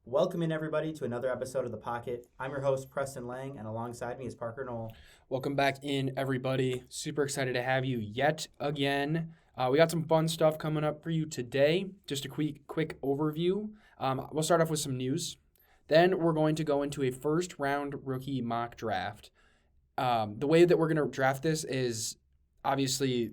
Welcome in, everybody, to another episode of The Pocket. I'm your host, Preston Lang, and alongside me is Parker Knoll. Welcome back in, everybody. Super excited to have you yet again. We got some fun stuff coming up for you today. Just a quick overview. We'll start off with some news. Then we're going to go into a first-round rookie mock draft. The way that we're going to draft this is obviously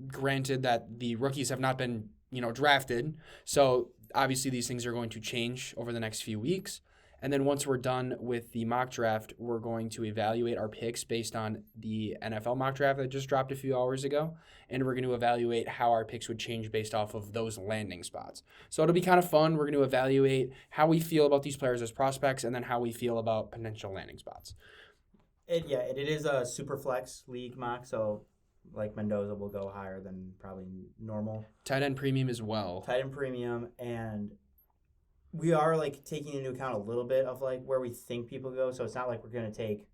granted that the rookies have not been, drafted. So obviously these things are going to change over the next few weeks. And then once we're done with the mock draft, we're going to evaluate our picks based on the NFL mock draft that just dropped a few hours ago. And we're going to evaluate how our picks would change based off of those landing spots. So it'll be kind of fun. We're going to evaluate how we feel about these players as prospects and then how we feel about potential landing spots. It is a super flex league mock, so like Mendoza will go higher than probably normal. Tight end premium as well. Tight end premium, and we are taking into account a little bit of where we think people go. So it's not like we're going to take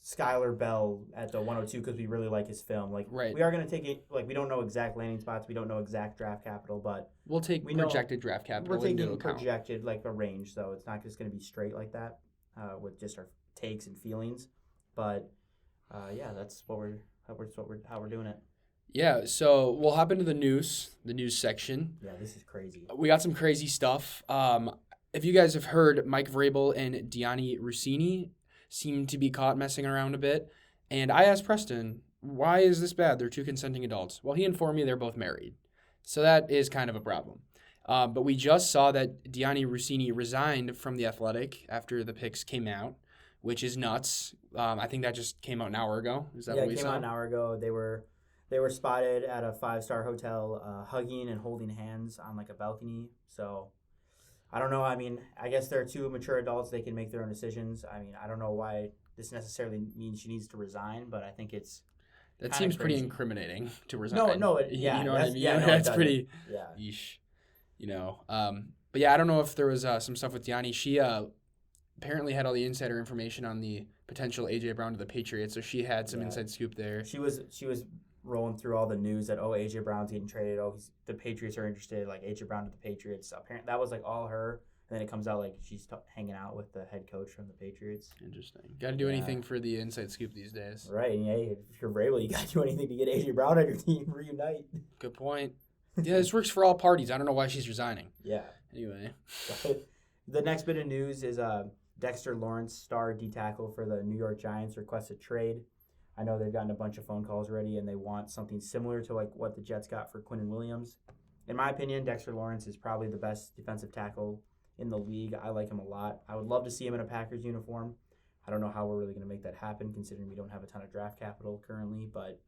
Skylar Bell at the 102 because we really like his film. Right. We are going to take it. We don't know exact landing spots. We don't know exact draft capital, but we'll take projected draft capital. We're taking projected a range, so it's not just going to be straight like that with just our takes and feelings. But that's how we're doing it. Yeah, so we'll hop into the news section. Yeah, this is crazy. We got some crazy stuff. If you guys have heard, Mike Vrabel and Gianni Rossini seem to be caught messing around a bit. And I asked Preston, why is this bad? They're two consenting adults. Well, he informed me they're both married. So that is kind of a problem. But we just saw that Gianni Rossini resigned from The Athletic after the picks came out, which is nuts. I think that just came out an hour ago. Is that what we saw? Yeah, it came out an hour ago. They were spotted at a 5-star hotel hugging and holding hands on a balcony. So I don't know. I mean, I guess they're two mature adults. They can make their own decisions. I mean, I don't know why this necessarily means she needs to resign, but I think it's that seems crazy. Pretty incriminating to resign. No, you know what I mean? Yeah, no, that's pretty yeesh. But yeah, I don't know if there was some stuff with Gianni. She apparently had all the insider information on the potential AJ Brown to the Patriots, so she had some inside scoop there. She was rolling through all the news that AJ Brown's getting traded. The Patriots are interested. AJ Brown to the Patriots. Apparently that was all her. And then it comes out she's hanging out with the head coach from the Patriots. Interesting. Got to do anything for the inside scoop these days. Right. And if you're Vrabel, you got to do anything to get AJ Brown on your team. Reunite. Good point. Yeah, this works for all parties. I don't know why she's resigning. Yeah. Anyway. The next bit of news is Dexter Lawrence, star D tackle for the New York Giants, requested trade. I know they've gotten a bunch of phone calls already, and they want something similar to what the Jets got for Quinnen Williams. In my opinion, Dexter Lawrence is probably the best defensive tackle in the league. I like him a lot. I would love to see him in a Packers uniform. I don't know how we're really going to make that happen, considering we don't have a ton of draft capital currently, but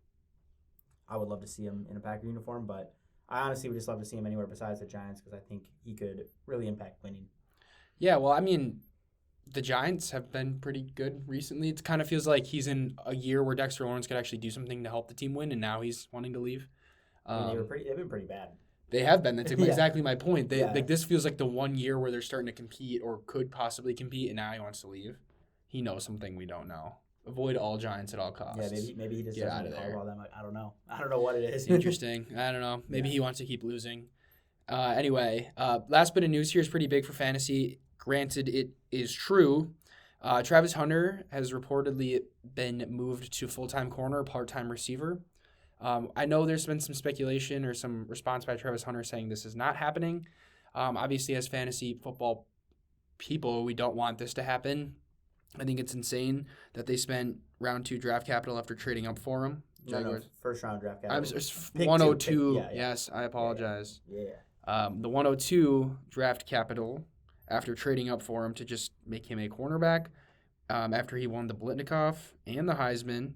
I would love to see him in a Packer uniform. But I honestly would just love to see him anywhere besides the Giants because I think he could really impact winning. Yeah, well, I mean, the Giants have been pretty good recently. It kind of feels like he's in a year where Dexter Lawrence could actually do something to help the team win, and now he's wanting to leave. They've been pretty bad. They have been. That's exactly my point. Yeah. This feels like the 1 year where they're starting to compete or could possibly compete, and now he wants to leave. He knows something we don't know. Avoid all Giants at all costs. Yeah, maybe he just Get doesn't out of there. call them. I don't know. I don't know what it is. Interesting. I don't know. Maybe he wants to keep losing. Anyway, last bit of news here is pretty big for fantasy. Granted, it is true. Travis Hunter has reportedly been moved to full-time corner, part-time receiver. I know there's been some speculation or some response by Travis Hunter saying this is not happening. Obviously, as fantasy football people, we don't want this to happen. I think it's insane that they spent round 2 draft capital after trading up for him. No, first round draft capital. I was 102. Yeah. Yes, I apologize. Yeah. The 102 draft capital after trading up for him to just make him a cornerback after he won the Blitnikoff and the Heisman.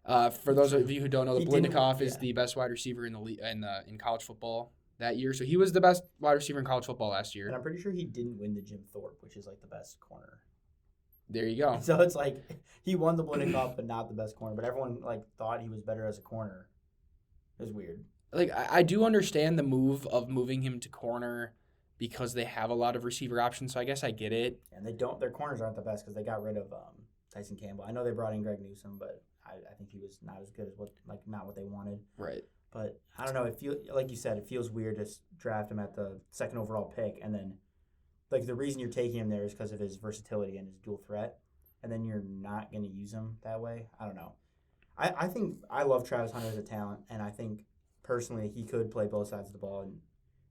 For those of you who don't know, the Blitnikoff is the best wide receiver in in college football that year. So he was the best wide receiver in college football last year. And I'm pretty sure he didn't win the Jim Thorpe, which is the best corner. There you go. So it's he won the Blitnikoff, but not the best corner. But everyone thought he was better as a corner. It was weird. I do understand the move of moving him to corner because they have a lot of receiver options. So I guess I get it. And their corners aren't the best because they got rid of Tyson Campbell. I know they brought in Greg Newsome, but I think he was not as good as not what they wanted. Right. But I don't know. It feels like you said. It feels weird to draft him at the second overall pick and then like the reason you're taking him there is because of his versatility and his dual threat, and then you're not going to use him that way. I don't know. I think I love Travis Hunter as a talent, and I think personally he could play both sides of the ball, and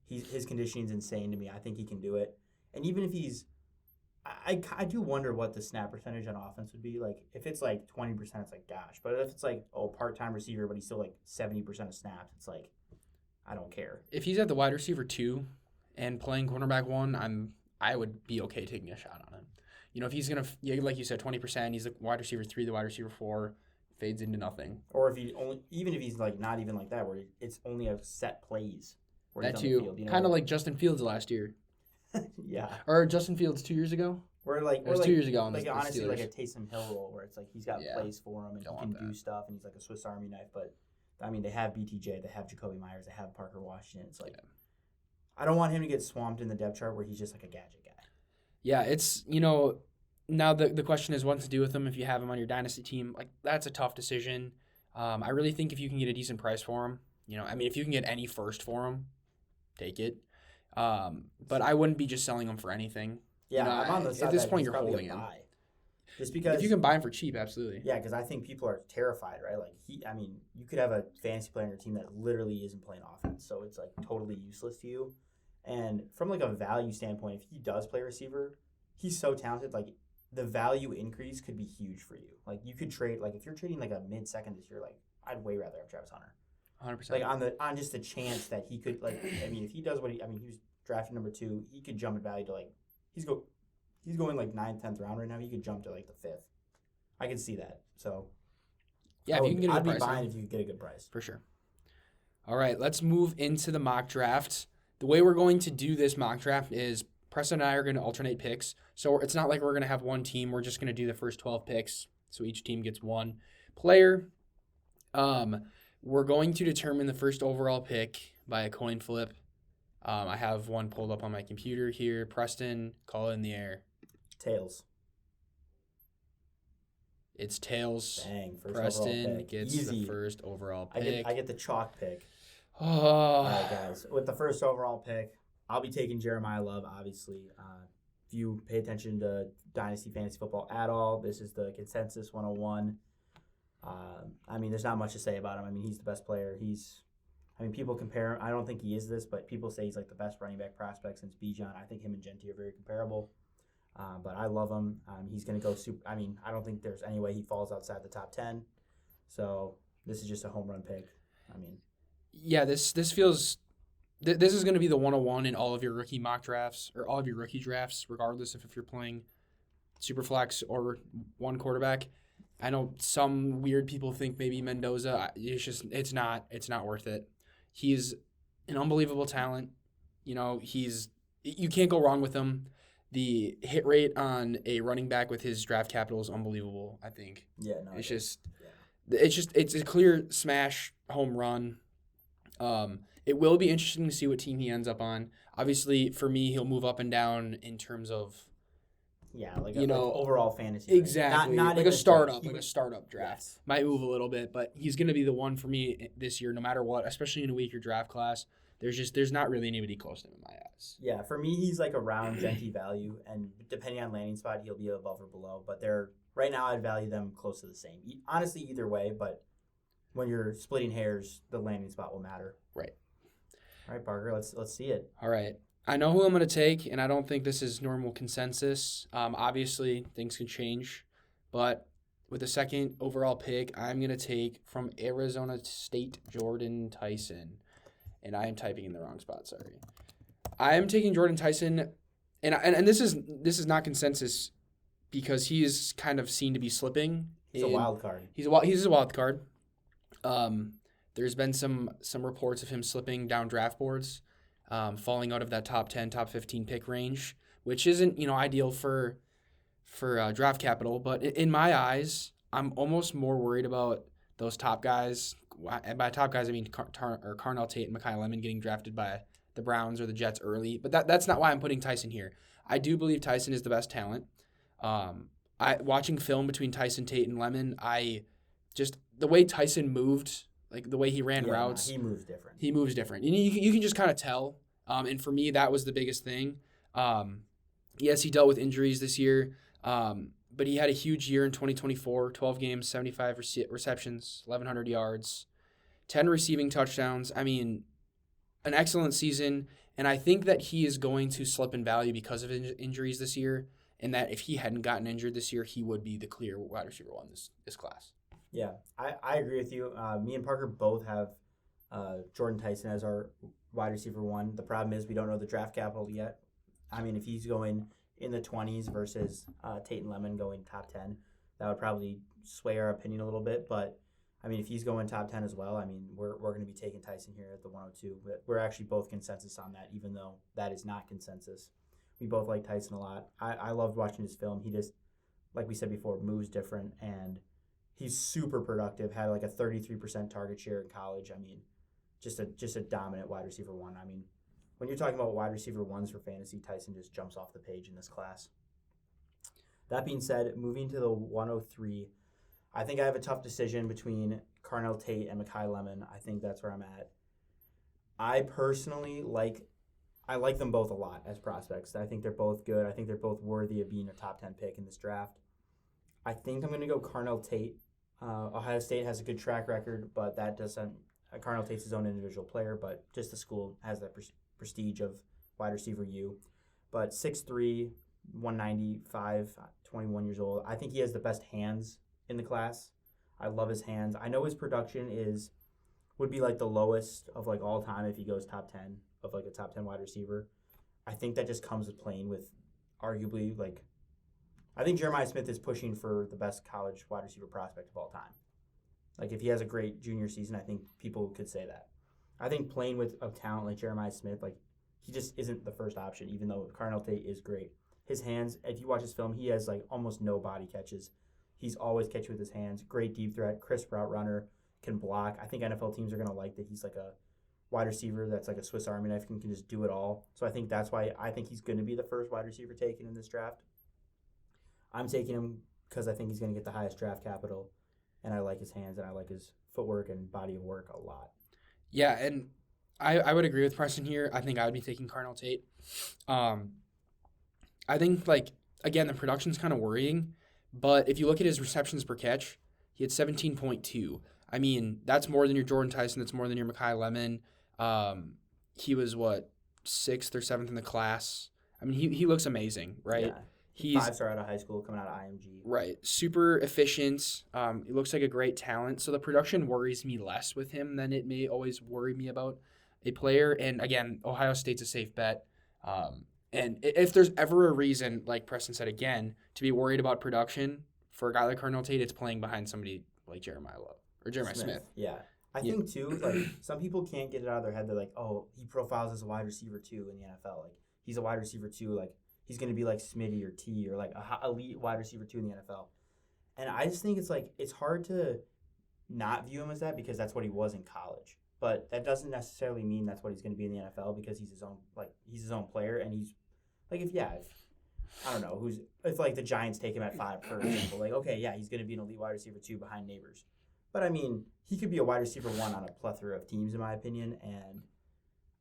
his conditioning's insane to me. I think he can do it, and even if he's, I do wonder what the snap percentage on offense would be. Like if it's like 20%, it's like gosh, but if it's like part-time receiver, but he's still like 70% of snaps, it's like I don't care. If he's at the wide receiver 2 and playing cornerback 1, I would be okay taking a shot on him. You know, if he's gonna, like you said, 20%, he's the wide receiver 3, the wide receiver 4, fades into nothing. Or if he only, even if he's like not even like that, where it's only a set plays. Where That he's on the too, field, you know? kind of like Justin Fields last year, Yeah. or Justin Fields 2 years ago. Where like It was or 2 years ago on like the honestly Steelers. like a Taysom Hill role where it's like he's got Yeah. plays for him and Don't he can want do that. stuff and he's like a Swiss Army knife. But I mean, they have BTJ, they have Jacoby Myers, they have Parker Washington. It's like I don't want him to get swamped in the depth chart where he's just like a gadget guy. Yeah, it's, you know, now the question is what to do with him if you have him on your dynasty team. Like, that's a tough decision. I really think if you can get a decent price for him, you know, I mean, if you can get any first for him, take it. But I wouldn't be just selling him for anything. Yeah, You know, I'm on the side at this that point he's you're probably holding a him. buy. Just because If you can buy him for cheap, absolutely. Yeah, because I think people are terrified, right? Like I mean, you could have a fantasy player on your team that literally isn't playing offense, so it's like totally useless to you. And from like a value standpoint, if he does play receiver, he's so talented. Like the value increase could be huge for you. Like you could trade, like if you're trading like a mid-second this year, like I'd way rather have Travis Hunter. 100%. Like on just the chance that he could like, I mean, if he does he was drafted number 2, he could jump in value to like he's going like 9th, 10th round right now. He could jump to like the 5th. I can see that. So yeah, if you can get a I'd good be price. buying if you could get a good price. For sure. All right, let's move into the mock draft. The way we're going to do this mock draft is Preston and I are going to alternate picks. So it's not like we're going to have one team. We're just going to do the first 12 picks. So each team gets one player. We're going to determine the first overall pick by a coin flip. I have one pulled up on my computer here. Preston, call it in the air. Tails. It's tails. Bang. First Preston overall pick. gets Easy. the first overall pick. I get the chalk pick. Oh. All right, guys. With the first overall pick, I'll be taking Jeremiah Love, obviously. If you pay attention to Dynasty Fantasy Football at all, this is the consensus 101. I mean, there's not much to say about him. I mean, he's the best player. People compare him. I don't think he is this, but people say he's like the best running back prospect since Bijan. I think him and Genti are very comparable. But I love him. He's going to go super. I mean, I don't think there's any way he falls outside the top 10. So this is just a home run pick. I mean, yeah, this feels. This is going to be the 101 in all of your rookie mock drafts or all of your rookie drafts, regardless if you're playing Superflex or one quarterback. I know some weird people think maybe Mendoza. It's not worth it. He's an unbelievable talent. You know, you can't go wrong with him. The hit rate on a running back with his draft capital is unbelievable, I think. yeah, no. It's a clear smash home run. It will be interesting to see what team he ends up on. Obviously, for me, he'll move up and down in terms of like overall fantasy. exactly Not like in a the startup, draft. like a startup draft. Yes. Might move a little bit, but he's going to be the one for me this year, no matter what. Especially in a weaker draft class, there's not really anybody close to him in my eyes. Yeah, for me, he's like around Genti value, and depending on landing spot, he'll be above or below. But right now, I'd value them close to the same. Honestly, either way, but when you're splitting hairs, the landing spot will matter. Right. All right, Parker, let's see it. All right. I know who I'm going to take, and I don't think this is normal consensus. Obviously, things can change, but with the second overall pick, I'm going to take from Arizona State, Jordyn Tyson, and I am typing in the wrong spot. Sorry. I am taking Jordyn Tyson, and this is not consensus because he is kind of seen to be slipping. He's a wild card. He's a wild card. There's been some reports of him slipping down draft boards. Falling out of that top 10, top 15 pick range, which isn't, ideal for draft capital. But in my eyes, I'm almost more worried about those top guys. And by top guys, I mean Carnell Tate and Mekhi Lemon getting drafted by the Browns or the Jets early. But that's not why I'm putting Tyson here. I do believe Tyson is the best talent. Watching film between Tyson, Tate, and Lemon, the way Tyson moved, like the way he ran routes. He moves different. He moves different. You can just kind of tell. And for me, that was the biggest thing. Yes, he dealt with injuries this year, but he had a huge year in 2024, 12 games, 75 receptions, 1,100 yards, 10 receiving touchdowns. I mean, an excellent season, and I think that he is going to slip in value because of injuries this year, and that if he hadn't gotten injured this year, he would be the clear wide receiver one this class. Yeah, I agree with you. Me and Parker both have Jordyn Tyson as our wide receiver one. The problem is we don't know the draft capital yet. I mean, if he's going in the 20s versus Tate and Lemon going top 10, that would probably sway our opinion a little bit. But, I mean, if he's going top 10 as well, I mean, we're going to be taking Tyson here at the 102. But we're actually both consensus on that, even though that is not consensus. We both like Tyson a lot. I loved watching his film. He just, like we said before, moves different, and he's super productive, had like a 33% target share in college. I mean, just a dominant wide receiver one. I mean, when you're talking about wide receiver ones for fantasy, Tyson just jumps off the page in this class. That being said, moving to the 103, I think I have a tough decision between Carnell Tate and Mekhi Lemon. I think that's where I'm at. I personally like them both a lot as prospects. I think they're both good. I think they're both worthy of being a top 10 pick in this draft. I think I'm going to go Carnell Tate. Ohio State has a good track record, but that doesn't – Carnell Tate's his own individual player, but just the school has that prestige of wide receiver U. But 6'3", 195, 21 years old. I think he has the best hands in the class. I love his hands. I know his production would be like the lowest of like all time if he goes top 10 of like a top 10 wide receiver. I think that just comes with playing with arguably like – I think Jeremiah Smith is pushing for the best college wide receiver prospect of all time. Like, if he has a great junior season, I think people could say that. I think playing with a talent like Jeremiah Smith, like, he just isn't the first option, even though Carnell Tate is great. His hands, if you watch his film, he has, like, almost no body catches. He's always catching with his hands. Great deep threat, crisp route runner, can block. I think NFL teams are going to like that he's, like, a wide receiver that's like a Swiss Army knife and can just do it all. So I think that's why I think he's going to be the first wide receiver taken in this draft. I'm taking him because I think he's going to get the highest draft capital, and I like his hands, and I like his footwork and body of work a lot. Yeah, and I would agree with Preston here. I think I would be taking Carnell Tate. I think, like, again, the production's kind of worrying, but if you look at his receptions per catch, he had 17.2. I mean, that's more than your Jordyn Tyson. That's more than your Mekhi Lemon. He was, 6th or 7th in the class. I mean, he looks amazing, right? Yeah. He's 5-star out of high school, coming out of IMG. Right. Super efficient. He looks like a great talent. So the production worries me less with him than it may always worry me about a player. And again, Ohio State's a safe bet. And if there's ever a reason, like Preston said again, to be worried about production for a guy like Carnell Tate, it's playing behind somebody like Jeremiah Smith. Yeah. I think, too, like, some people can't get it out of their head. They're like, oh, he profiles as a wide receiver, too, in the NFL. Like, he's a wide receiver, too. Like, he's going to be like Smitty or T or like a elite wide receiver too in the NFL. And I just think it's hard to not view him as that because that's what he was in college. But that doesn't necessarily mean that's what he's going to be in the NFL because he's his own player. And he's like, if I don't know, if like the Giants take him at 5, for example, like, okay, yeah, he's going to be an elite wide receiver too behind Neighbors. But I mean, he could be a wide receiver 1 on a plethora of teams in my opinion. And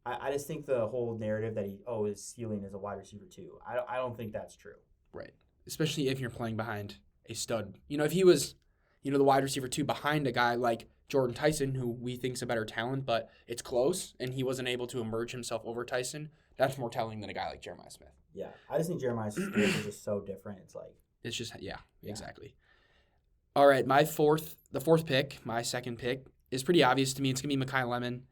I just think the whole narrative that his ceiling is a wide receiver 2. I don't think that's true. Right. Especially if you're playing behind a stud. If he was, the wide receiver 2 behind a guy like Jordyn Tyson, who we think's a better talent, but it's close, and he wasn't able to emerge himself over Tyson, that's more telling than a guy like Jeremiah Smith. Yeah. I just think Jeremiah Smith is just so different. It's just, yeah, exactly. All right, the fourth pick, my second pick, is pretty obvious to me. It's going to be Mekhi Lemon.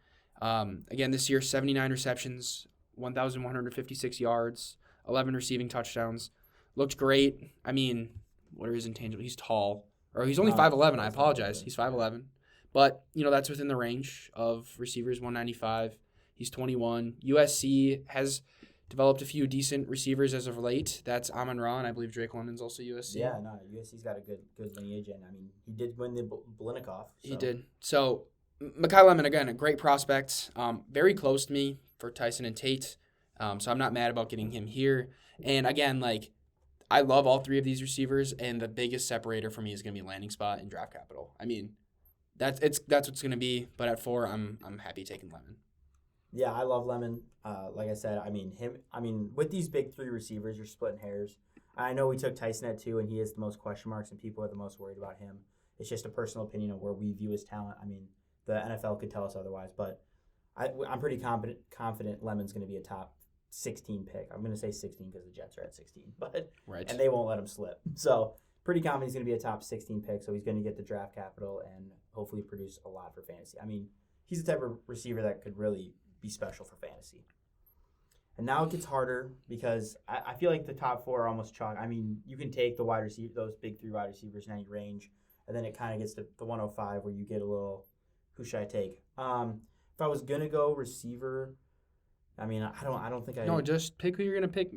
Again, this year, 79 receptions, 1,156 yards, 11 receiving touchdowns. Looked great. I mean, what are his intangibles? He's tall. Or he's only 5'11". I apologize. He's 5'11". But, that's within the range of receivers, 195. He's 21. USC has developed a few decent receivers as of late. That's Amon-Ra, and I believe Drake London's also USC. Yeah, no, USC's got a good lineage. And, I mean, he did win the Blinicoff. So. He did. So, Mekhi Lemon, again, a great prospect. Very close to me for Tyson and Tate. So I'm not mad about getting him here. And again, I love all 3 of these receivers, and the biggest separator for me is going to be landing spot and draft capital. I mean, that's what's going to be. But at 4, I'm happy taking Lemon. Yeah, I love Lemon. Like I said, with these big three receivers, you're splitting hairs. I know we took Tyson at 2, and he has the most question marks, and people are the most worried about him. It's just a personal opinion of where we view his talent. I mean, the NFL could tell us otherwise, but I'm pretty confident Lemon's going to be a top 16 pick. I'm going to say 16 because the Jets are at 16, but Right. and they won't let him slip. So pretty confident he's going to be a top 16 pick. So he's going to get the draft capital and hopefully produce a lot for fantasy. I mean, he's the type of receiver that could really be special for fantasy. And now it gets harder because I feel like the top 4 are almost chalk. I mean, you can take the wide receiver, those big 3 wide receivers in any range, and then it kind of gets to the 105 where you get a little, who should I take? If I was gonna go receiver, I mean, I don't think I. No, just pick who you're gonna pick.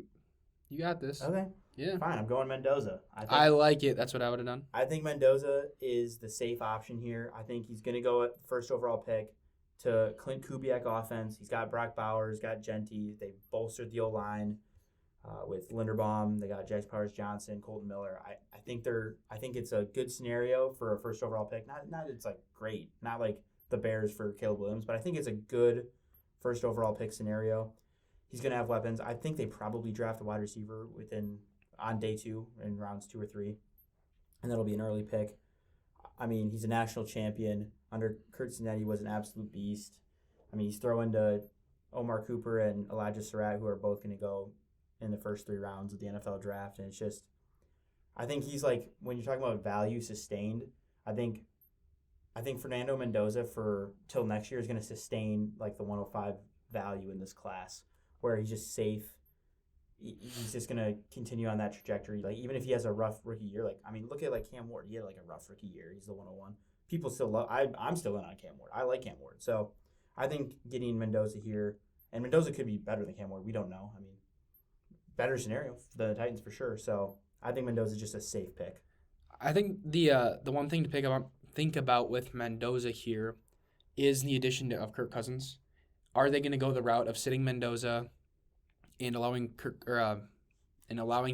You got this. Okay. Yeah. Fine, I'm going Mendoza. I like it. That's what I would have done. I think Mendoza is the safe option here. I think he's gonna go at first overall pick to Clint Kubiak offense. He's got Brock Bowers, got Genty. They bolstered the O-line with Linderbaum. They got Jax Powers-Johnson, Colton Miller. I think it's a good scenario for a first overall pick. Not it's like great. Not like the Bears for Caleb Williams, but I think it's a good first overall pick scenario. He's going to have weapons. I think they probably draft a wide receiver on day 2 in rounds 2 or 3, and that'll be an early pick. I mean, he's a national champion. Under Kurt Cinetti, was an absolute beast. I mean, he's throwing to Omar Cooper and Elijah Surratt, who are both going to go in the first 3 rounds of the NFL draft. And it's just, I think he's like, when you're talking about value sustained, I think Fernando Mendoza for till next year is going to sustain like the 105 value in this class, where he's just safe. He's just going to continue on that trajectory. Like, even if he has a rough rookie year, like, I mean, look at like Cam Ward. He had like a rough rookie year. He's the 101. People still love. I'm still in on Cam Ward. I like Cam Ward. So I think getting Mendoza here, and Mendoza could be better than Cam Ward. We don't know. I mean, better scenario for the Titans for sure. So I think Mendoza is just a safe pick. I think the one thing to think about with Mendoza here is the addition of Kirk Cousins. Are they going to go the route of sitting Mendoza and allowing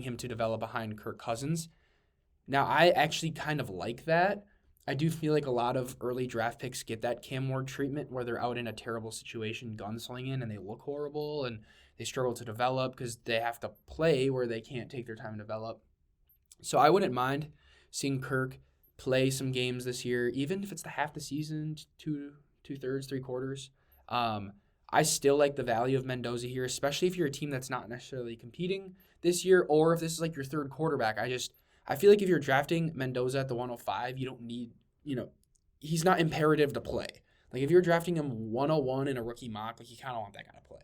him to develop behind Kirk Cousins? Now, I actually kind of like that. I do feel like a lot of early draft picks get that Cam Ward treatment where they're out in a terrible situation gunslinging and they look horrible and they struggle to develop because they have to play where they can't take their time to develop. So I wouldn't mind seeing Kirk play some games this year, even if it's the half the season, 2/3, 3/4. I still like the value of Mendoza here, especially if you're a team that's not necessarily competing this year, or if this is like your third quarterback. I feel like if you're drafting Mendoza at the 105, you don't need, he's not imperative to play. Like if you're drafting him 101 in a rookie mock, like you kind of want that guy to play.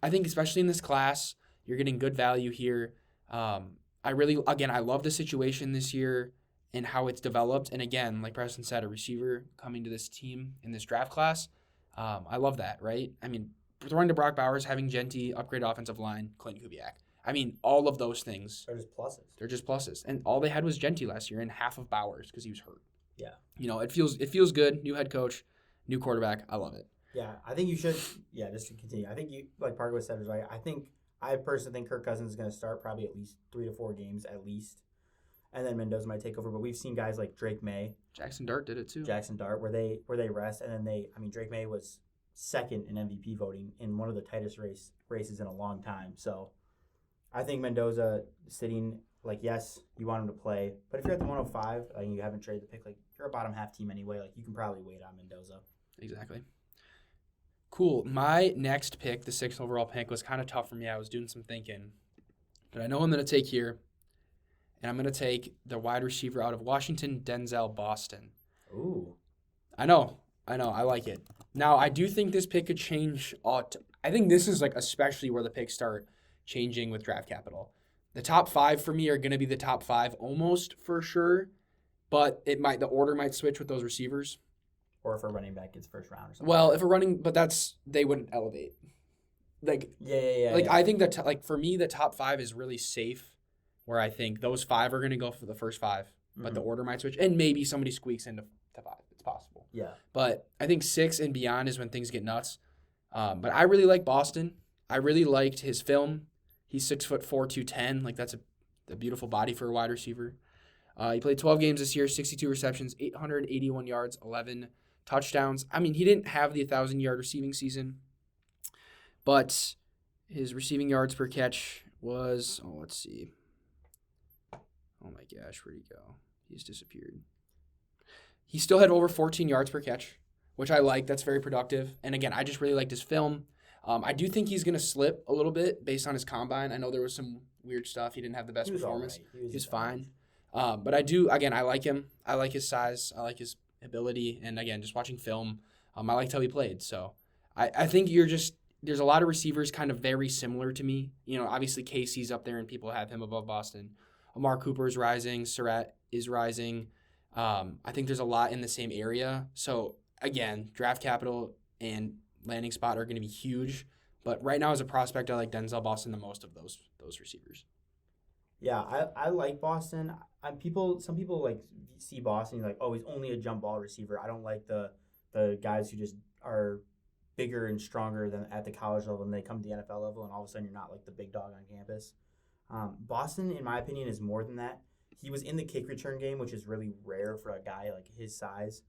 I think especially in this class, you're getting good value here. I love the situation this year and how it's developed. And again, like Preston said, a receiver coming to this team in this draft class. I love that, right? I mean, throwing to Brock Bowers, having Genty, upgrade offensive line, Clint Kubiak. I mean, all of those things. They're just pluses. And all they had was Genty last year and half of Bowers because he was hurt. Yeah. It feels good. New head coach, new quarterback. I love it. Yeah, I think you should. Yeah, just to continue. I think you, like Parker said, is right. I personally think Kirk Cousins is going to start probably at least 3 to 4 games at least. And then Mendoza might take over. But we've seen guys like Drake May. Jackson Dart did it too. Where they rest. And then Drake May was second in MVP voting in one of the tightest races in a long time. So I think Mendoza sitting, like, yes, you want him to play. But if you're at the 105 and you haven't traded the pick, like, you're a bottom half team anyway. Like, you can probably wait on Mendoza. Exactly. Cool. My next pick, the 6th overall pick, was kind of tough for me. I was doing some thinking. But I know I'm going to take here. And I'm going to take the wide receiver out of Washington, Denzel Boston. Ooh. I know. I like it. Now, I do think this pick could change. I think this is like especially where the picks start changing with draft capital. The top 5 for me are going to be the top 5 almost for sure. But the order might switch with those receivers. Or if a running back gets first round or something. Well, if a running, but they wouldn't elevate. Like, yeah. Like, I think that, for me, the top 5 is really safe, where I think those 5 are going to go for the first 5, but the order might switch. And maybe somebody squeaks into 5. It's possible. Yeah. But I think 6 and beyond is when things get nuts. But I really like Boston. I really liked his film. He's 6'4", 210. Like, that's a beautiful body for a wide receiver. He played 12 games this year, 62 receptions, 881 yards, 11 touchdowns. I mean, he didn't have the 1,000-yard receiving season, But his receiving yards per catch was, let's see. Oh my gosh, where'd he go? He's disappeared. He still had over 14 yards per catch, which I like. That's very productive. And again, I just really liked his film. I do think he's going to slip a little bit based on his combine. I know there was some weird stuff. He didn't have the best performance. Right. He was fine. But I do, again, I like him. I like his size. I like his ability. And again, just watching film, I liked how he played. So I think there's a lot of receivers kind of very similar to me. Obviously Casey's up there and people have him above Boston. Amar Cooper is rising. Surratt is rising. I think there's a lot in the same area. So again, draft capital and landing spot are going to be huge. But right now as a prospect, I like Denzel Boston the most of those receivers. Yeah, I like Boston. Some people like see Boston like, oh, he's only a jump ball receiver. I don't like the guys who just are bigger and stronger than at the college level and they come to the NFL level and all of a sudden you're not like the big dog on campus. Boston, in my opinion, is more than that. He was in the kick return game, which is really rare for a guy like his size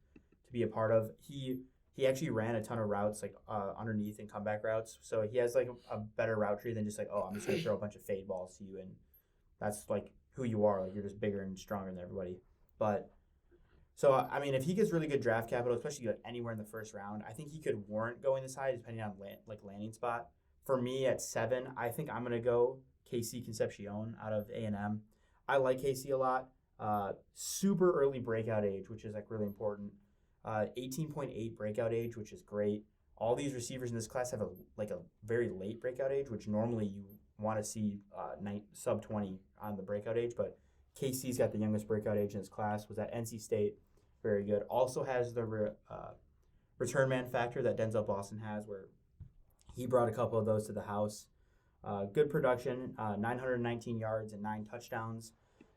to be a part of. He actually ran a ton of routes like underneath and comeback routes. So he has like a better route tree than just like, oh, I'm just going to throw a bunch of fade balls to you and that's like who you are. Like you're just bigger and stronger than everybody. But so, I mean, if he gets really good draft capital, especially like anywhere in the first round, I think he could warrant going this high depending on landing spot. For me at 7, I think I'm going to go KC Concepcion out of A&M. I like KC a lot. Super early breakout age, which is like really important. 18.8 breakout age, which is great. All these receivers in this class have a very late breakout age, which normally you want to see sub 20 on the breakout age, but KC's got the youngest breakout age in his class, was at NC State. Very good. Also has the return man factor that Denzel Boston has, where he brought a couple of those to the house. Good production, 919 yards and 9 touchdowns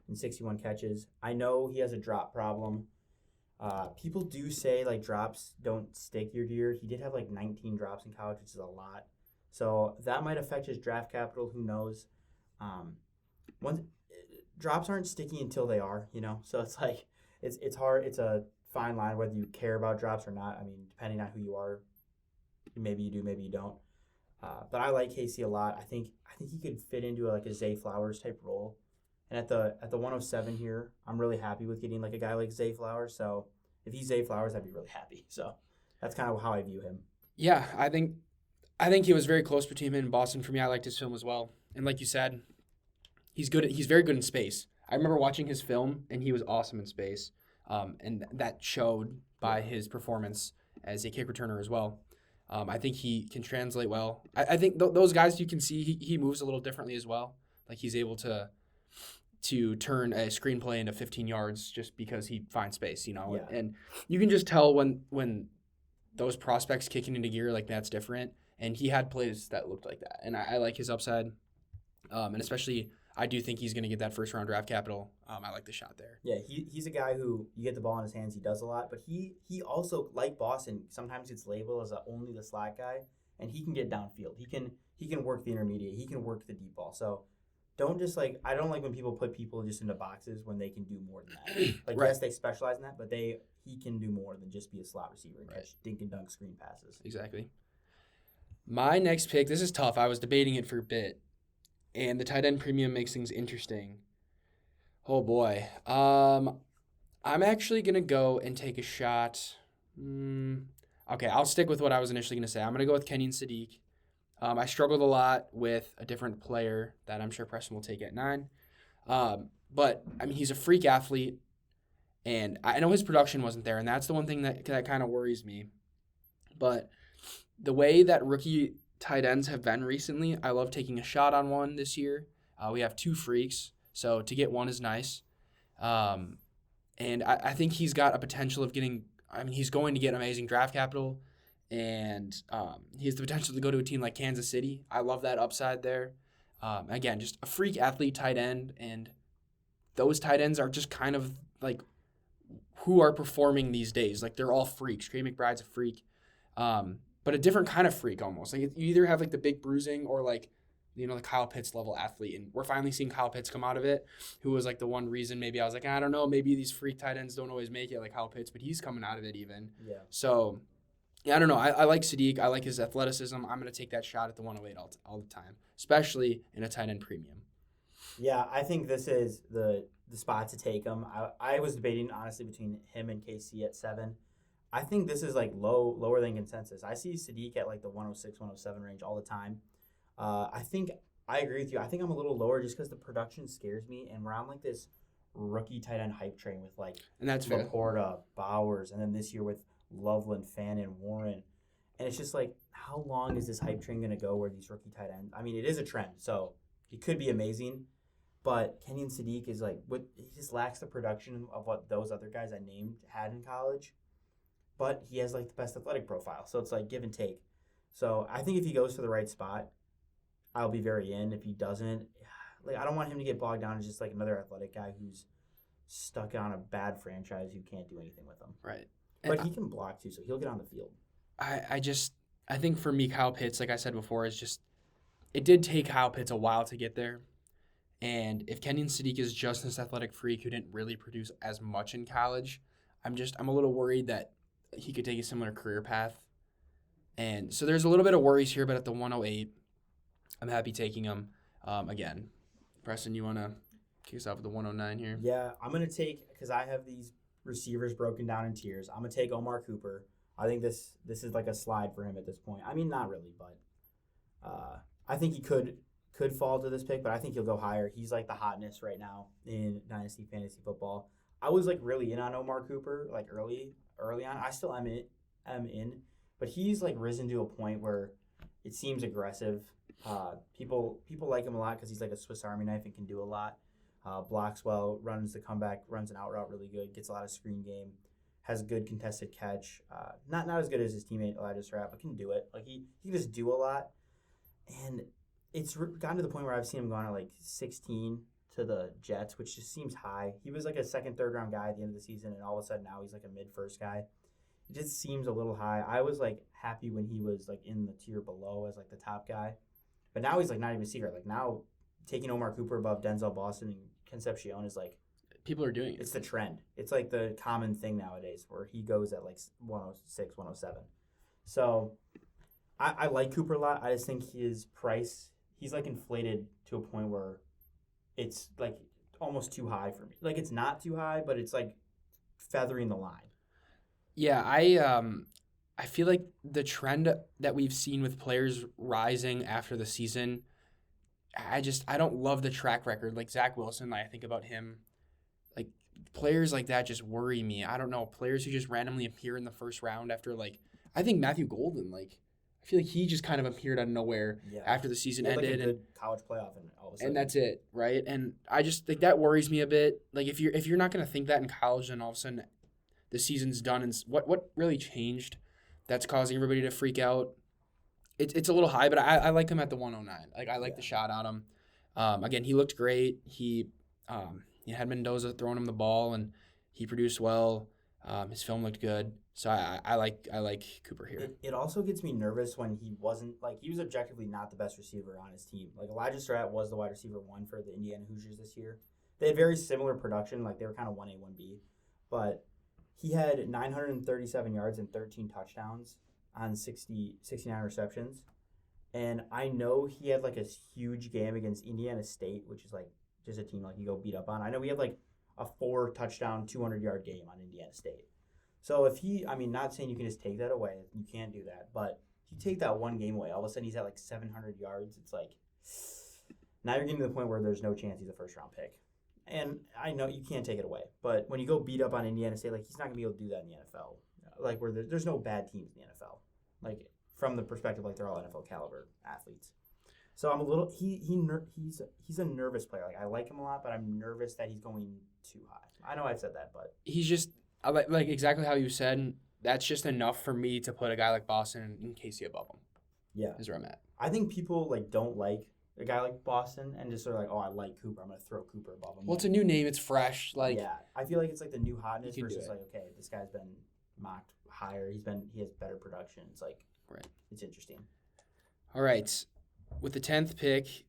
and 61 catches. I know he has a drop problem. People do say like drops don't stick year to year. He did have like 19 drops in college, which is a lot. So that might affect his draft capital. Who knows? Drops aren't sticky until they are, So it's like it's hard. It's a fine line whether you care about drops or not. I mean, depending on who you are, maybe you do, maybe you don't. But I like Casey a lot. I think he could fit into like a Zay Flowers type role. And at the 107 here, I'm really happy with getting like a guy like Zay Flowers. So if he's Zay Flowers, I'd be really happy. So that's kind of how I view him. Yeah, I think he was very close between him and Boston for me. I liked his film as well. And like you said, he's very good in space. I remember watching his film, and he was awesome in space. And that showed by his performance as a kick returner as well. I think he can translate well. I think those guys you can see he moves a little differently as well. Like he's able to turn a screenplay into 15 yards just because he finds space, Yeah. And you can just tell when those prospects kicking into gear, like that's different. And he had plays that looked like that. And I like his upside. And especially I do think he's going to get that first round draft capital. I like the shot there. Yeah, he's a guy who you get the ball in his hands, he does a lot, but he also, like Boston, sometimes gets labeled as only the slot guy, and he can get downfield. He can work the intermediate. He can work the deep ball. So don't just I don't like when people put people just into boxes when they can do more than that. Like right. Yes, they specialize in that, but he can do more than just be a slot receiver and catch dink and dunk screen passes. Exactly. My next pick, this is tough. I was debating it for a bit. And the tight end premium makes things interesting. Oh, boy. I'm actually going to go and take a shot. Okay, I'll stick with what I was initially going to say. I'm going to go with Kenyon Sadiq. I struggled a lot with a different player that I'm sure Preston will take at 9. But, I mean, he's a freak athlete. And I know his production wasn't there. And that's the one thing that kind of worries me. But the way that rookie tight ends have been recently, I love taking a shot on one this year. We have 2 freaks, so to get one is nice. And I think he's got a potential of he's going to get amazing draft capital, and he has the potential to go to a team like Kansas City. I love that upside there. Again, just a freak athlete tight end, and those tight ends are just kind of like who are performing these days. Like they're all freaks. Trey McBride's a freak. But a different kind of freak almost. Like you either have like the big bruising or like, the Kyle Pitts level athlete. And we're finally seeing Kyle Pitts come out of it, who was like the one reason maybe I was like, I don't know, maybe these freak tight ends don't always make it like Kyle Pitts, but he's coming out of it even. Yeah. So Yeah, I don't know. I like Sadiq. I like his athleticism. I'm going to take that shot at the 108 all the time, especially in a tight end premium. Yeah, I think this is the spot to take him. I was debating honestly between him and KC at 7. I think this is like lower than consensus. I see Sadiq at like the 106, 107 range all the time. I think I agree with you. I think I'm a little lower just because the production scares me, and we're on like this rookie tight end hype train with like And that's fair. Laporta, Bowers, and then this year with Loveland, Fannin, Warren. And it's just like, how long is this hype train going to go where these rookie tight ends? I mean, it is a trend, so he could be amazing. But Kenyon Sadiq is like, he just lacks the production of what those other guys I named had in college. But he has like the best athletic profile, so it's like give and take. So I think if he goes to the right spot, I'll be very in. If he doesn't, like I don't want him to get bogged down as just like another athletic guy who's stuck on a bad franchise who can't do anything with him. Right. But he can block too, so he'll get on the field. I think for me, Kyle Pitts, like I said before, is just it did take Kyle Pitts a while to get there. And if Kenyon Sadiq is just this athletic freak who didn't really produce as much in college, I'm a little worried that he could take a similar career path. And so there's a little bit of worries here, but at the 108, I'm happy taking him. Again, Preston, you want to kick us off with the 109 here? Yeah, I'm going to take, because I have these receivers broken down in tiers, I'm going to take Omar Cooper. I think this is like a slide for him at this point. I mean, not really, but I think he could fall to this pick, but I think he'll go higher. He's like the hotness right now in Dynasty Fantasy Football. I was like really in on Omar Cooper like early on. I still am in, but he's like risen to a point where it seems aggressive. People like him a lot because he's like a Swiss Army knife and can do a lot. Blocks well, runs the comeback, runs an out route really good, gets a lot of screen game, has a good contested catch. Not as good as his teammate Elijah Sarap, but can do it. Like he can just do a lot, and it's gotten to the point where I've seen him going at like 16 to the Jets, which just seems high. He was like a second, third round guy at the end of the season, and all of a sudden now he's like a mid-first guy. It just seems a little high. I was like happy when he was like in the tier below as like the top guy, but now he's like not even a secret. Like now taking Omar Cooper above Denzel Boston and Concepcion is like people are doing it. It's the trend. It's like the common thing nowadays where he goes at like 106, 107. So I like Cooper a lot. I just think his price, he's like inflated to a point where it's like almost too high for me. Like it's not too high, but it's like feathering the line. Yeah, I feel like the trend that we've seen with players rising after the season, I don't love the track record. Like Zach Wilson, I think about him. Like players like that just worry me. I don't know, players who just randomly appear in the first round after like I think Matthew Golden, like I feel like he just kind of appeared out of nowhere after the season ended. Like a good college playoff and all of a sudden. And that's it, right? And I just think that worries me a bit. Like if you're not going to think that in college, then all of a sudden the season's done. And what really changed that's causing everybody to freak out? It's a little high, but I like him at the 109. Like I like the shot on him. Again, he looked great. He had Mendoza throwing him the ball, and he produced well. His film looked good. So I like Cooper here. It also gets me nervous when he wasn't, like, he was objectively not the best receiver on his team. Like, Elijah Strat was the wide receiver 1 for the Indiana Hoosiers this year. They had very similar production. Like, they were kind of 1A, 1B. But he had 937 yards and 13 touchdowns on 69 receptions. And I know he had, like, a huge game against Indiana State, which is, like, just a team, like, you go beat up on. I know we had, like, a 4-touchdown, 200-yard game on Indiana State. So if not saying you can just take that away. You can't do that. But if you take that one game away, all of a sudden he's at like 700 yards. It's like, now you're getting to the point where there's no chance he's a first-round pick. And I know you can't take it away. But when you go beat up on Indiana State, like he's not going to be able to do that in the NFL. Like where there's no bad teams in the NFL. Like from the perspective, like they're all NFL caliber athletes. So I'm a little, he's a nervous player. Like I like him a lot, but I'm nervous that he's going too high. I know I've said that, but. He's just. I like exactly how you said. That's just enough for me to put a guy like Boston and Casey above him. Yeah, is where I'm at. I think people like don't like a guy like Boston and just are like, oh, I like Cooper. I'm gonna throw Cooper above him. Well, it's a new name. It's fresh. Like yeah, I feel like it's like the new hotness versus like okay, this guy's been mocked higher. He has better production. It's like right. It's interesting. All right, with the 10th pick,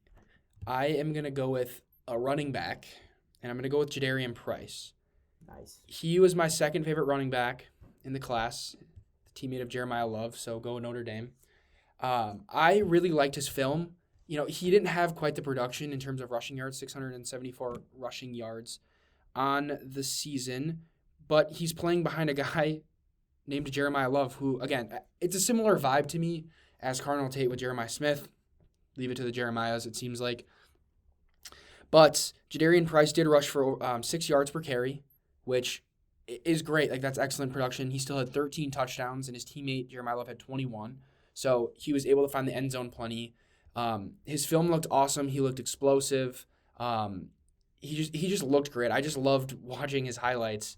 I am gonna go with a running back, and I'm gonna go with Jadarian Price. Nice. He was my second favorite running back in the class, teammate of Jeremiah Love, so go Notre Dame. I really liked his film. You know, he didn't have quite the production in terms of rushing yards, 674 rushing yards on the season, but he's playing behind a guy named Jeremiah Love, who, again, it's a similar vibe to me as Cardinal Tate with Jeremiah Smith. Leave it to the Jeremiahs, it seems like. But Jadarian Price did rush for 6 yards per carry, which is great. Like, that's excellent production. He still had 13 touchdowns, and his teammate Jeremiah Love had 21. So he was able to find the end zone plenty. His film looked awesome. He looked explosive. He just looked great. I just loved watching his highlights.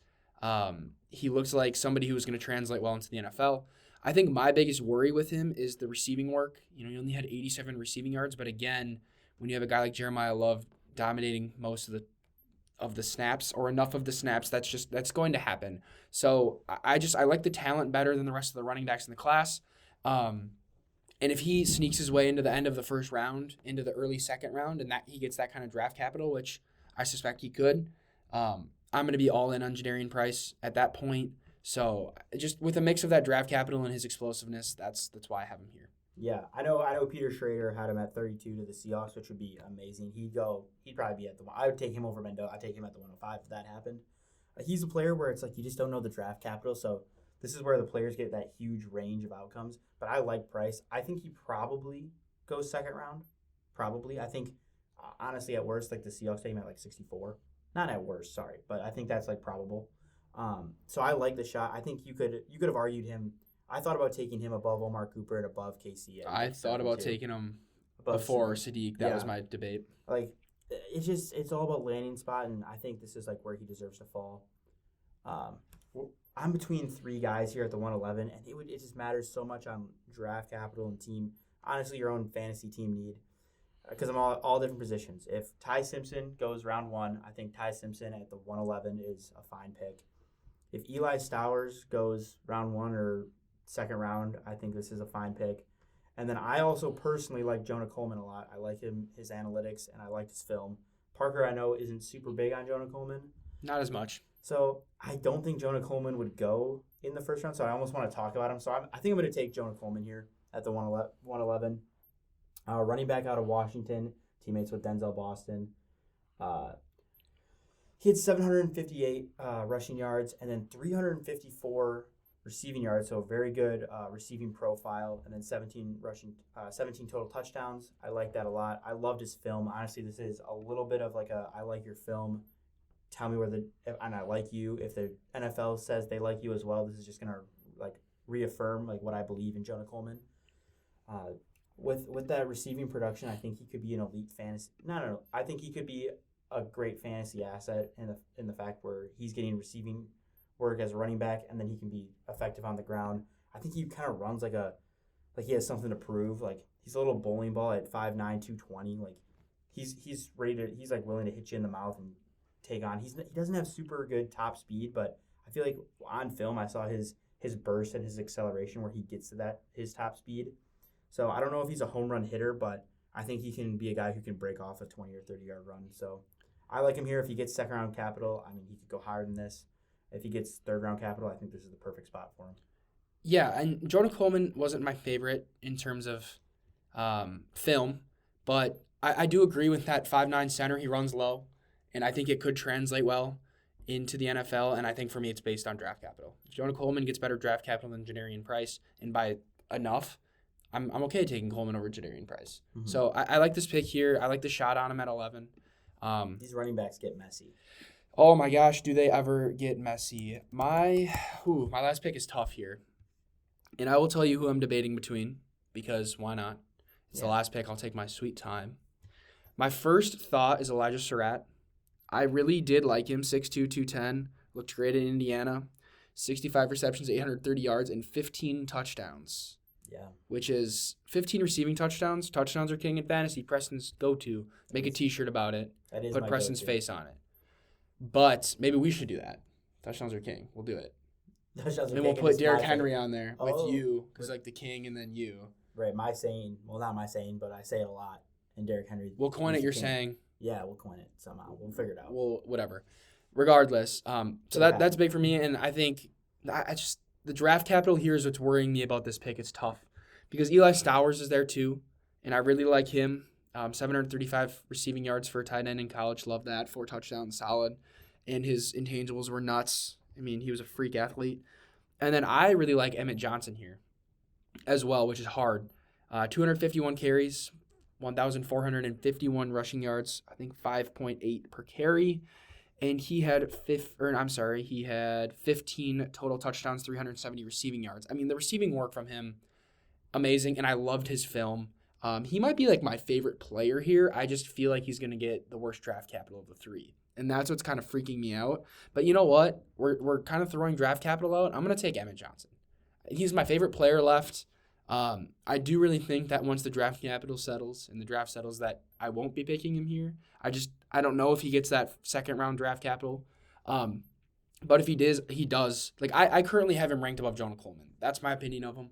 He looks like somebody who was going to translate well into the NFL. I think my biggest worry with him is the receiving work. You know, he only had 87 receiving yards, but again, when you have a guy like Jeremiah Love dominating most of the snaps or enough of the snaps, that's going to happen. So I like the talent better than the rest of the running backs in the class. And if he sneaks his way into the end of the first round, into the early second round, and that he gets that kind of draft capital, which I suspect he could, I'm going to be all in on Jadarian Price at that point. So just with a mix of that draft capital and his explosiveness, that's why I have him here. Yeah, I know Peter Schrader had him at 32 to the Seahawks, which would be amazing. He'd probably be at the one. I would take him over Mendoza. I'd take him at the 105 if that happened. He's a player where it's like you just don't know the draft capital, so this is where the players get that huge range of outcomes. But I like Price. I think he probably goes second round. Probably. I think, honestly, at worst, like the Seahawks take him at like 64. Not at worst, sorry, but I think that's like probable. So I like the shot. I think you could have argued him. I thought about taking him above Omar Cooper and above KC. I thought about taking him before Sadiq. That was my debate. Like, it's all about landing spot, and I think this is like where he deserves to fall. I'm between three guys here at the 111, and it just matters so much on draft capital and team. Honestly, your own fantasy team need, because I'm all different positions. If Ty Simpson goes round 1, I think Ty Simpson at the 111 is a fine pick. If Eli Stowers goes round 1 or second round, I think this is a fine pick. And then I also personally like Jonah Coleman a lot. I like his analytics, and I like his film. Parker, I know, isn't super big on Jonah Coleman. Not as much. So I don't think Jonah Coleman would go in the first round, so I almost want to talk about him. So I think I'm going to take Jonah Coleman here at the 111. Running back out of Washington, teammates with Denzel Boston. He had 758 rushing yards and then 354 receiving yards, so very good receiving profile, and then 17 total touchdowns. I like that a lot. I loved his film. Honestly, this is a little bit of like I like your film. Tell me and I like you. If the NFL says they like you as well, this is just gonna like reaffirm like what I believe in Jonah Coleman. With that receiving production, I think he could be an elite fantasy. No. I think he could be a great fantasy asset in the fact where he's getting receiving work as a running back, and then he can be effective on the ground. I think he kind of runs like he has something to prove. Like he's a little bowling ball at 5'9", 220. Like he's ready to. He's like willing to hit you in the mouth and take on. He doesn't have super good top speed, but I feel like on film I saw his burst and his acceleration where he gets to his top speed. So I don't know if he's a home run hitter, but I think he can be a guy who can break off a 20 or 30-yard run. So I like him here. If he gets second-round capital, I mean, he could go higher than this. If he gets third-round capital, I think this is the perfect spot for him. Yeah, and Jonah Coleman wasn't my favorite in terms of film, but I do agree with that 5'9" center. He runs low, and I think it could translate well into the NFL, and I think for me it's based on draft capital. If Jonah Coleman gets better draft capital than Jadarian Price, and by enough, I'm okay taking Coleman over Jadarian Price. Mm-hmm. So I like this pick here. I like the shot on him at 11. These running backs get messy. Oh my gosh, do they ever get messy? My last pick is tough here. And I will tell you who I'm debating between, because why not? It's the last pick. I'll take my sweet time. My first thought is Elijah Surratt. I really did like him, 6'2", 210. Looked great in Indiana. 65 receptions, 830 yards, and 15 touchdowns. Yeah. Which is 15 receiving touchdowns. Touchdowns are king in fantasy. Preston's go-to. Make a T-shirt about it. That is Put Preston's face on it. But maybe we should do that. Touchdowns are king. We'll do it. And we'll put Derrick Henry on there with you, because like the king and then you. Right, my saying. Well, not my saying, but I say it a lot. And Derrick Henry. We'll coin it. You're saying. Yeah, we'll coin it somehow. We'll figure it out. Well, whatever. Regardless, so that's big for me, and I think the draft capital here is what's worrying me about this pick. It's tough because Eli Stowers is there too, and I really like him. 735 receiving yards for a tight end in college. Love that. 4 touchdowns, solid. And his intangibles were nuts. I mean, he was a freak athlete. And then I really like Emmett Johnson here as well, which is hard. 251 carries, 1,451 rushing yards, I think 5.8 per carry. And he had 15 total touchdowns, 370 receiving yards. I mean, the receiving work from him, amazing. And I loved his film. He might be like my favorite player here. I just feel like he's going to get the worst draft capital of the 3. And that's what's kind of freaking me out. But you know what? We're kind of throwing draft capital out. I'm going to take Emmett Johnson. He's my favorite player left. I do really think that once the draft capital settles and the draft settles that I won't be picking him here. I don't know if he gets that second round draft capital. But if he does. Like I currently have him ranked above Jonah Coleman. That's my opinion of him.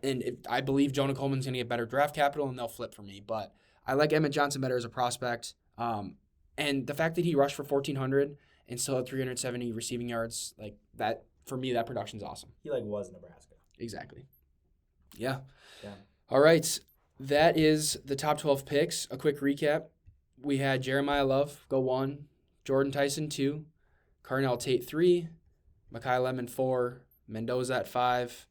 And I believe Jonah Coleman's going to get better draft capital, and they'll flip for me. But I like Emmett Johnson better as a prospect. And the fact that he rushed for 1,400 and still had 370 receiving yards, like that, for me, that production's awesome. He was Nebraska. Exactly. Yeah. Yeah. All right. That is the top 12 picks. A quick recap. We had Jeremiah Love go 1, Jordyn Tyson 2, Carnell Tate 3, Mekhi Lemon 4, Mendoza at 5,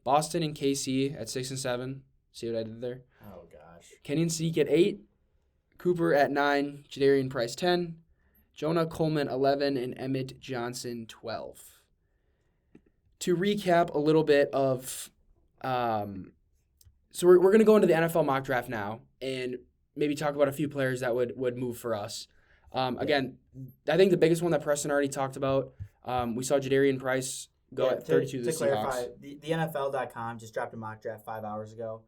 Boston and KC at 6 and 7. See what I did there? Oh, gosh. Kenyon Seek at 8. Cooper at 9. Jadarian Price 10. Jonah Coleman 11. And Emmett Johnson 12. To recap a little bit of... so we're going to go into the NFL mock draft now and maybe talk about a few players that would move for us. Again, I think the biggest one that Preston already talked about, we saw Jadarian Price go at 32 to the clarify, Seahawks. the NFL.com just dropped a mock draft 5 hours ago.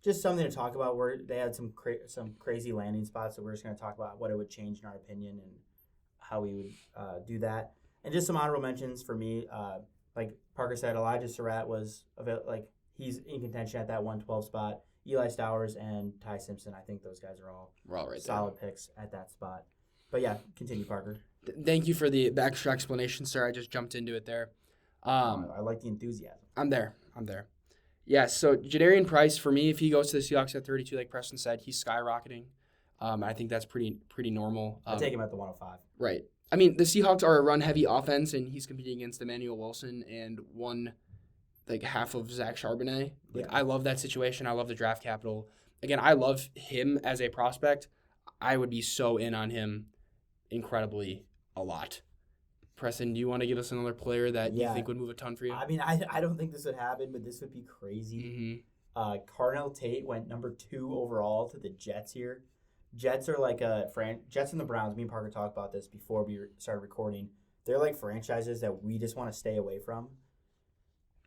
Just something to talk about where they had some crazy landing spots, so we're just going to talk about what it would change in our opinion and how we would do that. And just some honorable mentions for me. Like Parker said, Elijah Surratt he's in contention at that 112 spot. Eli Stowers and Ty Simpson, I think those guys are all right solid picks at that spot. But yeah, continue, Parker. Thank you for the extra explanation, sir. I just jumped into it there. I like the enthusiasm. I'm there. Yeah, so Jadarian Price, for me, if he goes to the Seahawks at 32, like Preston said, he's skyrocketing. I think that's pretty normal. I take him at the 105. Right. I mean, the Seahawks are a run-heavy offense, and he's competing against Emmanuel Wilson and half of Zach Charbonnet. I love that situation. I love the draft capital. Again, I love him as a prospect. I would be so in on him incredibly a lot. Preston, do you want to give us another player that you think would move a ton for you? I mean, I don't think this would happen, but this would be crazy. Mm-hmm. Carnell Tate went number 2 overall to the Jets here. Jets are like Jets and the Browns. Me and Parker talked about this before we started recording. They're like franchises that we just want to stay away from.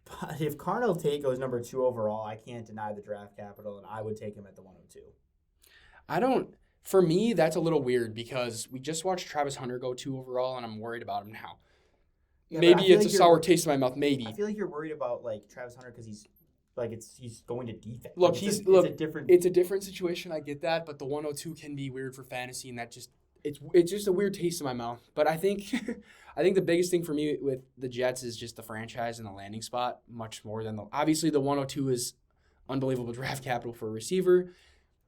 But if Carnell Tate goes number 2 overall, I can't deny the draft capital, and I would take him at the 102. For me, that's a little weird because we just watched Travis Hunter go 2 overall, and I'm worried about him now. Yeah, maybe it's a sour taste in my mouth. Maybe. I feel like you're worried about Travis Hunter because he's going to defense. Look, it's a different situation. I get that, but the 102 can be weird for fantasy, and that it's just a weird taste in my mouth. But I think the biggest thing for me with the Jets is just the franchise and the landing spot, much more than obviously the 102 is unbelievable draft capital for a receiver,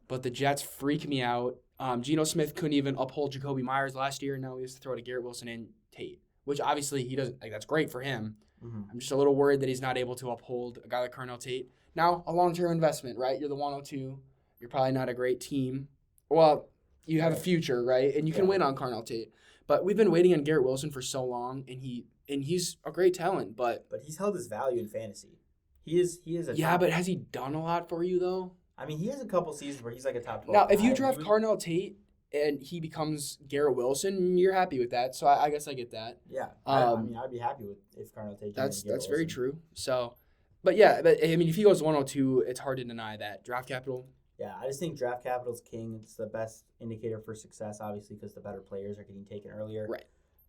but the Jets freak me out. Geno Smith couldn't even uphold Jacoby Myers last year, and now he has to throw to Garrett Wilson and Tate, which obviously he doesn't. That's great for him. Mm-hmm. I'm just a little worried that he's not able to uphold a guy like Carnell Tate. Now, a long-term investment, right? You're the 102. You're probably not a great team. Well, you have a future, right? And you can win on Carnell Tate. But we've been waiting on Garrett Wilson for so long, and he's a great talent. But he's held his value in fantasy. He is a yeah. But has he done a lot for you though? I mean, he has a couple seasons where he's like a top 12. Now, if you draft Carnell Tate and he becomes Garrett Wilson, you're happy with that. So I guess I get that. Yeah. I mean, I'd be happy with if Carnell Tate. That's very true. So, but I mean, if he goes 102, it's hard to deny that draft capital. Yeah, I just think draft capital's king. It's the best indicator for success, obviously, because the better players are getting taken earlier. Right.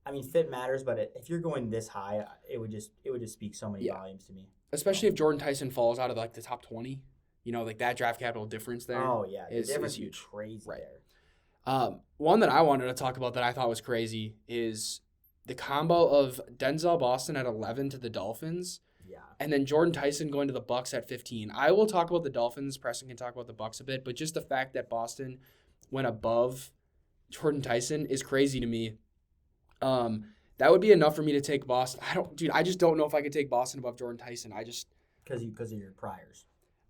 I mean, fit matters, but if you're going this high, it would just speak so many volumes to me. Especially if Jordyn Tyson falls out of the top 20. That draft capital difference there. Oh yeah, is huge. Crazy right there. One that I wanted to talk about that I thought was crazy is the combo of Denzel Boston at 11 to the Dolphins, Yeah. and then Jordyn Tyson going to the Bucs at 15. I will talk about the Dolphins. Preston can talk about the Bucs a bit, but just the fact that Boston went above Jordyn Tyson is crazy to me. That would be enough for me to take Boston. I just don't know if I could take Boston above Jordyn Tyson. Because of your priors.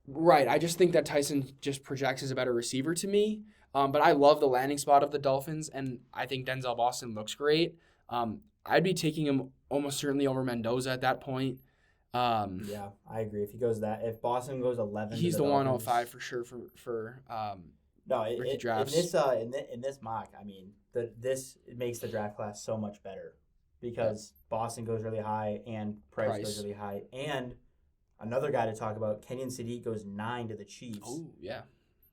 Right. I just think that Tyson just projects as a better receiver to me. But I love the landing spot of the Dolphins, and I think Denzel Boston looks great. I'd be taking him almost certainly over Mendoza at that point. Yeah, I agree. If Boston goes 11, He's to the Dolphins, 105 for sure for rookie drafts. In this mock, I mean, this makes the draft class so much better because Boston goes really high and Price goes really high, and another guy to talk about, Kenyon Sadiq goes 9 to the Chiefs. Oh yeah,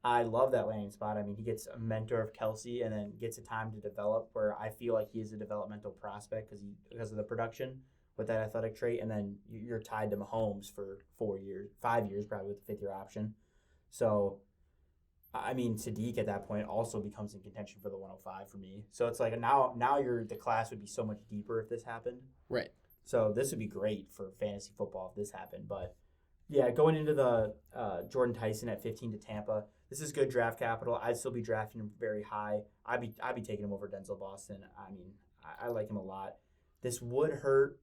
I love that landing spot. I mean, he gets a mentor of Kelsey and then gets a time to develop. Where I feel like he is a developmental prospect because of the production with that athletic trait, and then you're tied to Mahomes for 5 years probably with the 5th-year option. So, I mean, Sadiq at that point also becomes in contention for the 105 for me. So it's like now the class would be so much deeper if this happened. right. So this would be great for fantasy football if this happened. But yeah, going into the Jordyn Tyson at 15 to Tampa, this is good draft capital. I'd still be drafting him very high. I'd be taking him over Denzel Boston. I mean, I like him a lot. This would hurt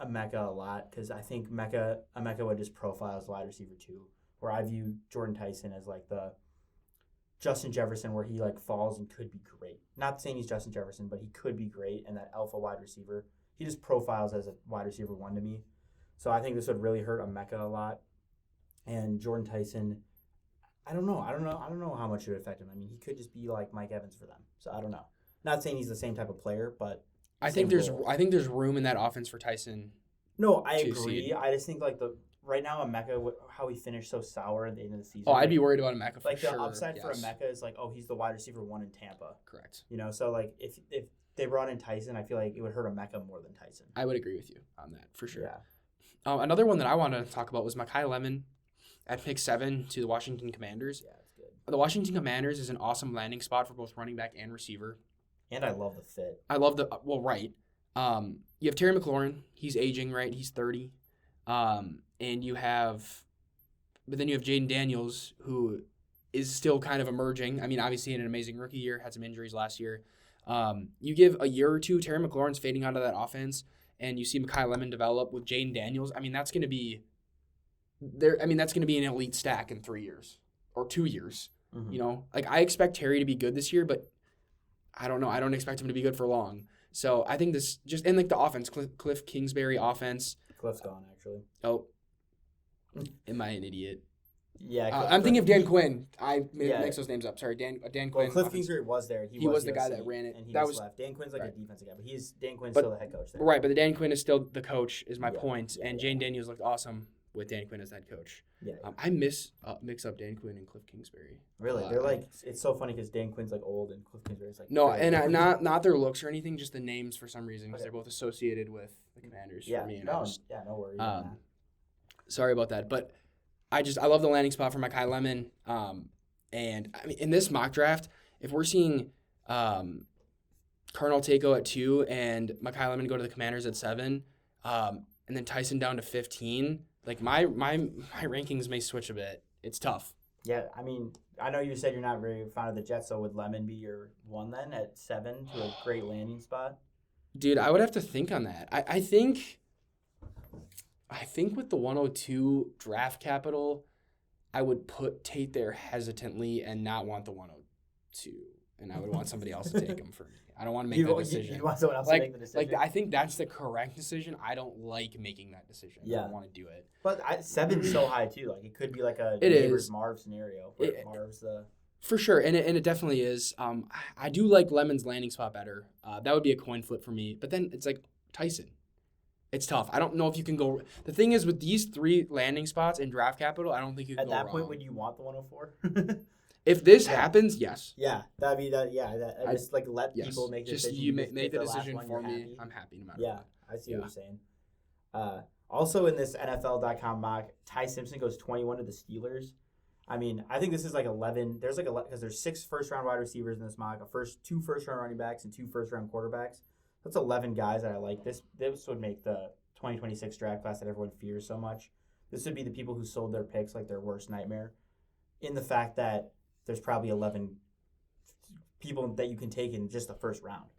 Emeka a lot because I think Emeka would just profile as wide receiver too, where I view Jordyn Tyson as like the Justin Jefferson, where he like falls and could be great. Not saying he's Justin Jefferson, but he could be great and that alpha wide receiver. He just profiles as a wide receiver 1 to me. So I think this would really hurt Emeka a lot. And Jordyn Tyson, I don't know how much it would affect him. I mean, he could just be like Mike Evans for them. So I don't know. Not saying he's the same type of player, but I think there's room in that offense for Tyson. No, I agree. I just think like right now Emeka, how he finished so sour at the end of the season. Oh, I'd be worried about Emeka for like sure. The upside for Emeka is like, he's the wide receiver 1 in Tampa. Correct. You know, so like if they brought in Tyson, I feel like it would hurt Emeka more than Tyson. I would agree with you on that for sure. Yeah. Another one that I wanted to talk about was Mekhi Lemon at pick 7 to the Washington Commanders. Yeah, that's good. The Washington Commanders is an awesome landing spot for both running back and receiver. And I love the fit. I love right. You have Terry McLaurin. He's aging, right? He's 30. And then you have Jaden Daniels, who is still kind of emerging. I mean, obviously, in an amazing rookie year, had some injuries last year. You give a year or two, Terry McLaurin's fading out of that offense, and you see Mekhi Lemon develop with Jaden Daniels. I mean, that's going to be an elite stack in 3 years or 2 years. Mm-hmm. You know, like I expect Terry to be good this year, but I don't know. I don't expect him to be good for long. So I think this just and like the offense, Cliff Kingsbury offense. Cliff's gone actually. Oh, am I an idiot? Yeah, I'm thinking of Dan Quinn. I mix those names up. Sorry, Dan Quinn. Well, Cliff Kingsbury was there. He was the guy that ran it. And he that was left. Dan Quinn's like a defensive guy, but Dan Quinn's still the head coach there. Right, but the Dan Quinn is still the coach. Is my point. And Jane Daniels looked awesome with Dan Quinn as head coach. Yeah. I mix up Dan Quinn and Cliff Kingsbury. Really, they're like it's so funny because Dan Quinn's like old and Cliff Kingsbury's like not their looks or anything, just the names for some reason because they're both associated with the Commanders. Yeah, for me, no worries. Sorry about that, but I love the landing spot for Mekhi Lemon. And I mean, in this mock draft, if we're seeing Colonel Takeo at 2 and Mekhi Lemon go to the Commanders at 7, and then Tyson down to 15, like my rankings may switch a bit. It's tough. Yeah, I mean, I know you said you're not very fond of the Jets, so would Lemon be your 1 then at 7 to a great landing spot? Dude, I would have to think on that. I think with the 102 draft capital, I would put Tate there hesitantly and not want the 102. And I would want somebody else to take him for me. I don't want to make that decision. You want someone else to make the decision? I think that's the correct decision. I don't like making that decision. Yeah. I don't want to do it. But 7's so high, too. Like, it could be like a neighbor's Marv scenario. Where Marv's the... For sure, and it definitely is. I do like Lemon's landing spot better. That would be a coin flip for me. But then it's like Tyson. It's tough. I don't know if you can go. The thing is, with these 3 landing spots in draft capital, I don't think you can go wrong. At that point, would you want the 104? If this happens, yes. Yeah, that'd be that. Yeah, just like let people make the decision. Just you make the decision for me. I'm happy no matter what. Yeah, I see what you're saying. Also in this NFL.com mock, Ty Simpson goes 21 to the Steelers. I mean, I think this is like 11. There's like because there's 6 first-round wide receivers in this mock, 2 first-round running backs, and 2 first-round quarterbacks. That's 11 guys that I like. This would make the 2026 draft class that everyone fears so much. This would be the people who sold their picks like their worst nightmare, in the fact that there's probably 11 people that you can take in just the first round.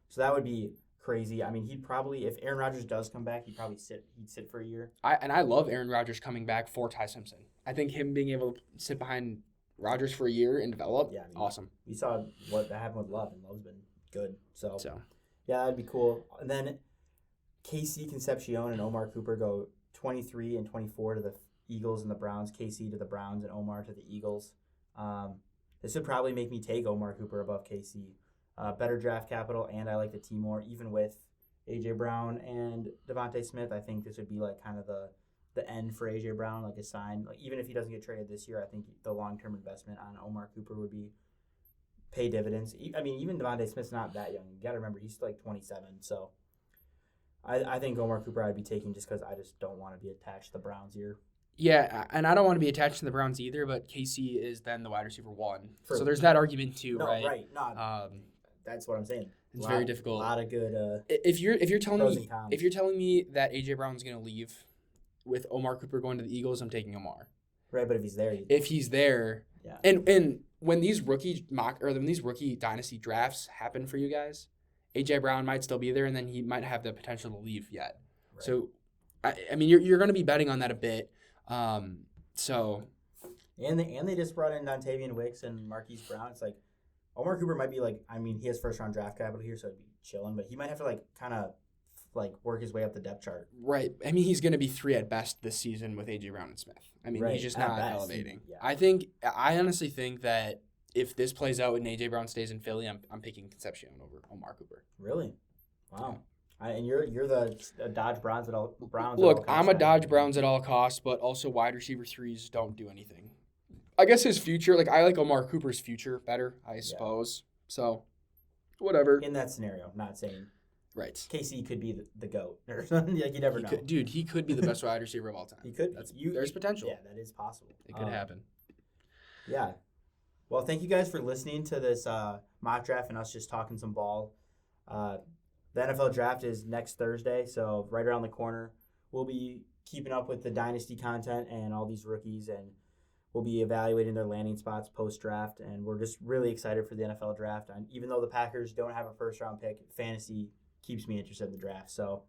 So that would be crazy. I mean, he'd probably, if Aaron Rodgers does come back, he'd sit for a year. I love Aaron Rodgers coming back for Ty Simpson. I think him being able to sit behind Rodgers for a year and develop, awesome. We saw what happened with Love, and Love's been good. So. Yeah, that'd be cool. And then KC Concepcion and Omar Cooper go 23 and 24 to the Eagles and the Browns. KC to the Browns and Omar to the Eagles. This would probably make me take Omar Cooper above KC. Better draft capital, and I like the team more. Even with A.J. Brown and Devontae Smith, I think this would be like kind of the end for A.J. Brown, like a sign. Like, even if he doesn't get traded this year, I think the long-term investment on Omar Cooper would be pay dividends. I mean, even Devontae Smith's not that young. You got to remember, he's like 27. So I think Omar Cooper I'd be taking just because I just don't want to be attached to the Browns here. Yeah, and I don't want to be attached to the Browns either, but KC is then the wide receiver 1. So there's that argument too, right? Right. No, that's what I'm saying. It's very difficult. A lot of good if you're telling pros me and cons. if you're telling me that AJ Brown's going to leave with Omar Cooper going to the Eagles, I'm taking Omar. Right, but if he's there, yeah. And when these rookie dynasty drafts happen for you guys, AJ Brown might still be there, and then he might have the potential to leave yet. Right. So, I mean, you're going to be betting on that a bit. So. And they just brought in Dontavian Wicks and Marquise Brown. It's like Omar Cooper might be like, I mean, he has first round draft capital here, so it'd be chilling, but he might have to like kind of like work his way up the depth chart. Right. I mean, he's going to be 3 at best this season with AJ Brown and Smith. I mean, he's just not elevating. Yeah. I honestly think that if this plays out and AJ Brown stays in Philly, I'm picking Concepcion over Omar Cooper. Really? Wow. And you're the Dodge Browns at all Browns. Look, I'm a Dodge Browns at all costs, but also wide receiver 3s don't do anything. I guess his future, like I like Omar Cooper's future better, I suppose. So, whatever. In that scenario, I'm not saying. Right. KC could be the GOAT or something. Like, you never know. He could be the best wide receiver of all time. He could. There's potential. Yeah, that is possible. It could happen. Yeah. Well, thank you guys for listening to this mock draft and us just talking some ball. The NFL draft is next Thursday, so right around the corner. We'll be keeping up with the Dynasty content and all these rookies, and we'll be evaluating their landing spots post-draft, and we're just really excited for the NFL draft. And even though the Packers don't have a first-round pick, fantasy keeps me interested in the draft. So,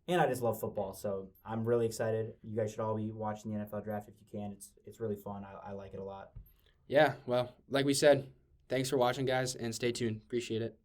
and I just love football, so I'm really excited. You guys should all be watching the NFL draft if you can. It's really fun. I like it a lot. Yeah, well, like we said, thanks for watching, guys, and stay tuned. Appreciate it.